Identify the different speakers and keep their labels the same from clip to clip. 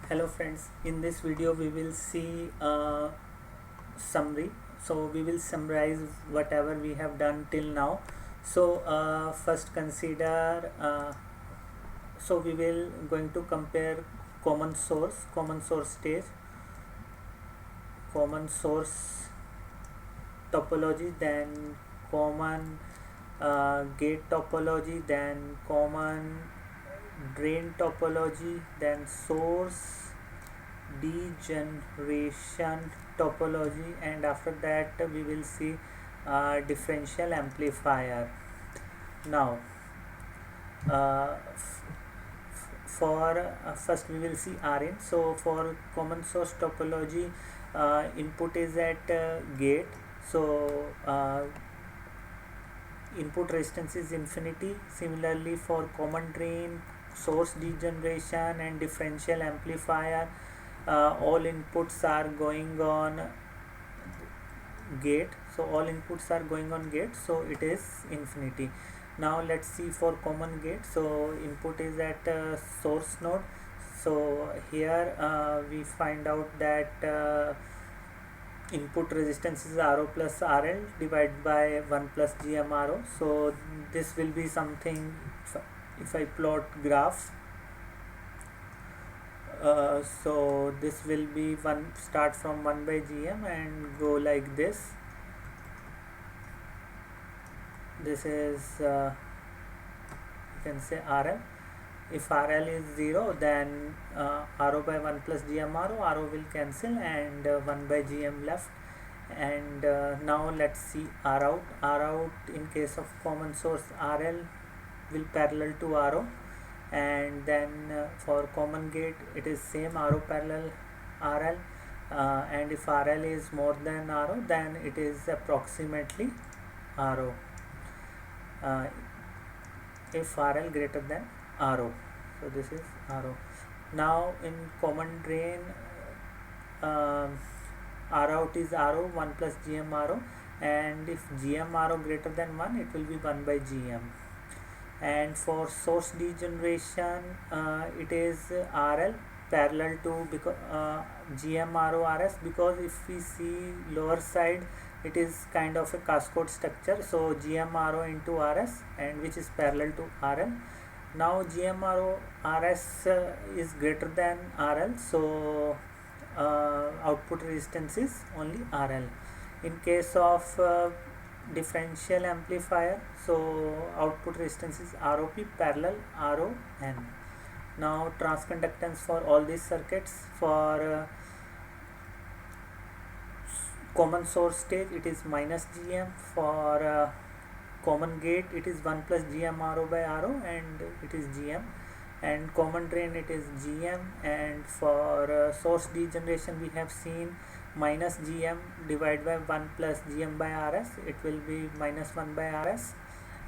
Speaker 1: Hello friends, in this video we will see a summary. So we will summarize whatever we have done till now. So first consider so we will going to compare common source stage, common source topology, then common gate topology, then common drain topology, then source degeneration topology, and after that we will see differential amplifier. Now for first we will see Rn. So for common source topology, input is at gate, so input resistance is infinity. Similarly for common drain, source degeneration and differential amplifier, all inputs are going on gate, so all inputs are going on gate, so it is infinity. Now let's see for common gate. So input is at source node, so here we find out that input resistance is RO plus RL divided by 1 plus GMRO. So this will be something, if I plot graph, so this will be one, start from 1 by GM and go like this. This is you can say RL. If RL is 0, then RO by 1 plus GMRO, RO will cancel and 1 by GM left. And now let's see R out. R out in case of common source, RL will parallel to RO, and then for common gate it is same, RO parallel RL, and if RL is more than RO, then it is approximately RO, if RL greater than RO. So this is RO. Now in common drain, R out is RO 1 plus GM RO, and if GM RO greater than 1, it will be 1 by GM. And for source degeneration, it is RL parallel to GM RO RS, because if we see lower side, it is kind of a cascade structure, so GM RO into RS, and which is parallel to RL. Now GM RO RS is greater than RL, so output resistance is only RL. In case of differential amplifier, so output resistance is ROP parallel RON. Now transconductance for all these circuits. For common source stage, it is minus GM. For common gate, it is 1 plus GM RO by RO, and it is GM. And common drain, it is GM. And for source degeneration, we have seen minus GM divided by 1 plus GM by RS, it will be minus 1 by RS.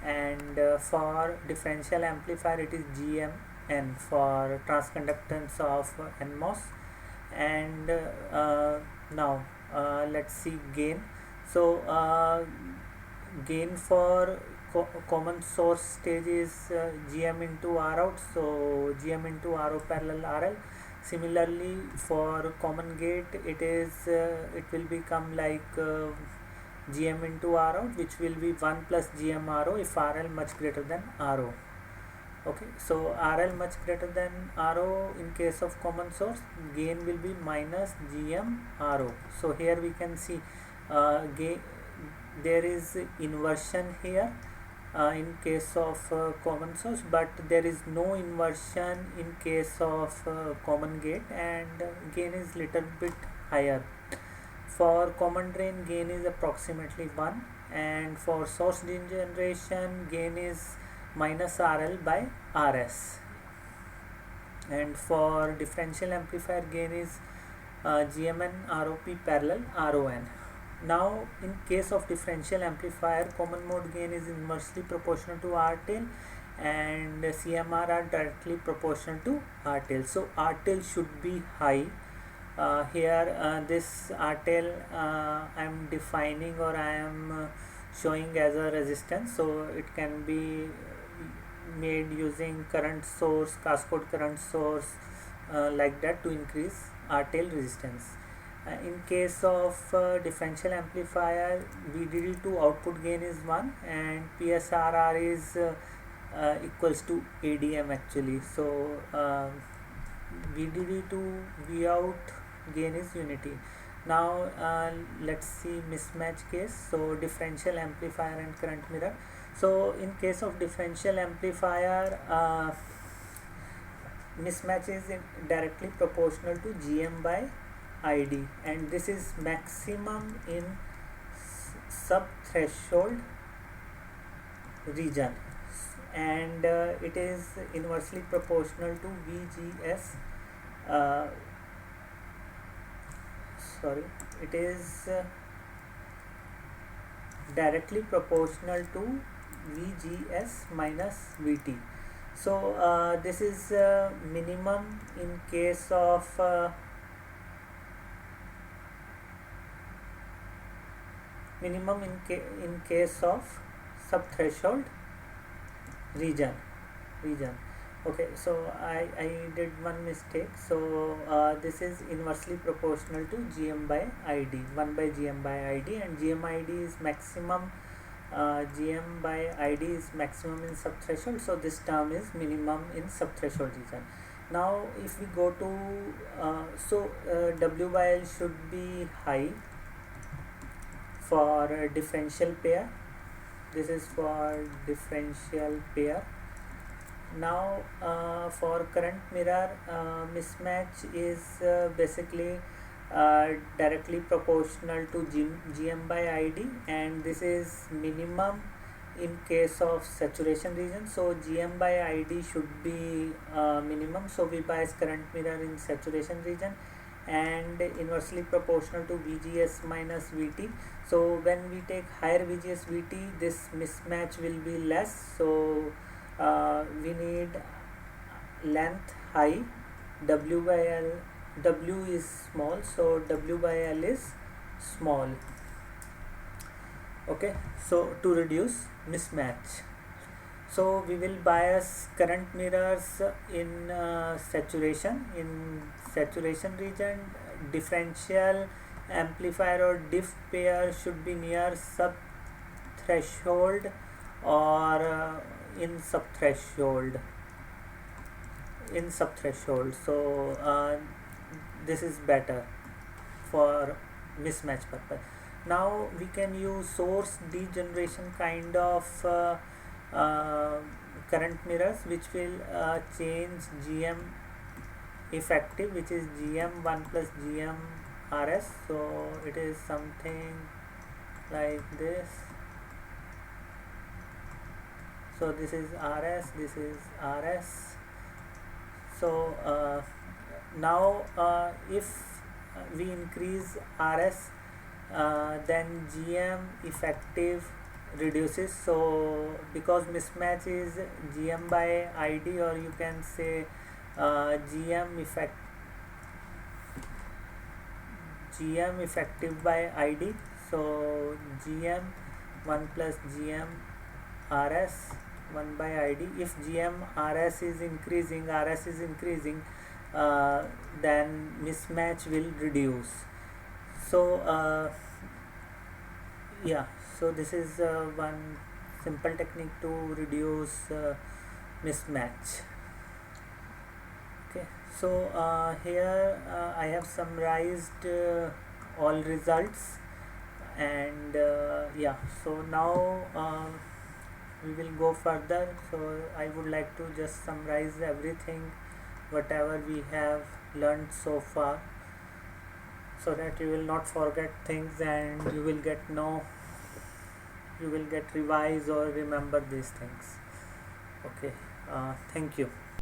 Speaker 1: And for differential amplifier, it is GMN for transconductance of NMOS. And now let's see gain. So gain for common source stage is GM into R out, so GM into RO parallel RL. Similarly for common gate, it is it will become like GM into R out, which will be 1 plus GM RO if RL much greater than RO. Okay, so RL much greater than RO, in case of common source, gain will be minus GM RO. So here we can see gain, there is inversion here in case of common source, but there is no inversion in case of common gate, and gain is little bit higher. For common drain, gain is approximately 1, and for source degeneration, gain is minus RL by RS. And for differential amplifier, gain is GMN ROP parallel RON. Now in case of differential amplifier, common mode gain is inversely proportional to RTail, and CMR are directly proportional to RTail. So RTail should be high. Here this RTail I am defining, or I am showing as a resistance, so it can be made using current source, cascade current source, like that to increase R tail resistance. In case of differential amplifier, VDD2 output gain is 1 and PSRR is equals to ADM actually. So VDD2 V out gain is unity. Now let's see mismatch case. So differential amplifier and current mirror. So in case of differential amplifier, mismatch is directly proportional to GM by ID, and this is maximum in sub threshold region, and it is inversely proportional to VGS. uh, Sorry, it is directly proportional to VGS minus VT. So this is minimum in case of in case of subthreshold region. Okay, so I did one mistake. So this is inversely proportional to GM by ID, 1 by GM by ID, and GM ID is maximum. GM by ID is maximum in subthreshold, so this term is minimum in subthreshold region. Now if we go to W by L should be high for differential pair. This is for differential pair. Now for current mirror, mismatch is basically directly proportional to GM by ID, and this is minimum in case of saturation region. So GM by ID should be minimum, so we bias current mirror in saturation region, and inversely proportional to VGS minus VT. So when we take higher VGS VT, this mismatch will be less. So we need length high, W by L. W is small, so W by L is small. Okay, so to reduce mismatch, so we will bias current mirrors in saturation region. Differential amplifier or diff pair should be near sub threshold or in subthreshold. So this is better for mismatch purpose. Now we can use source degeneration kind of current mirrors, which will change GM effective, which is GM1 plus GM RS. So it is something like this. So this is RS, this is RS. So now if we increase RS, then GM effective reduces. So because mismatch is GM by ID, or you can say GM effective by ID. So GM 1 plus GM RS 1 by ID. If GM RS is increasing, then mismatch will reduce. So yeah, so this is one simple technique to reduce mismatch. Okay, so here I have summarized all results, and yeah, so now we will go further. So I would like to just summarize everything whatever we have learned so far, so that you will not forget things and you will get revise or remember these things. Okay, thank you.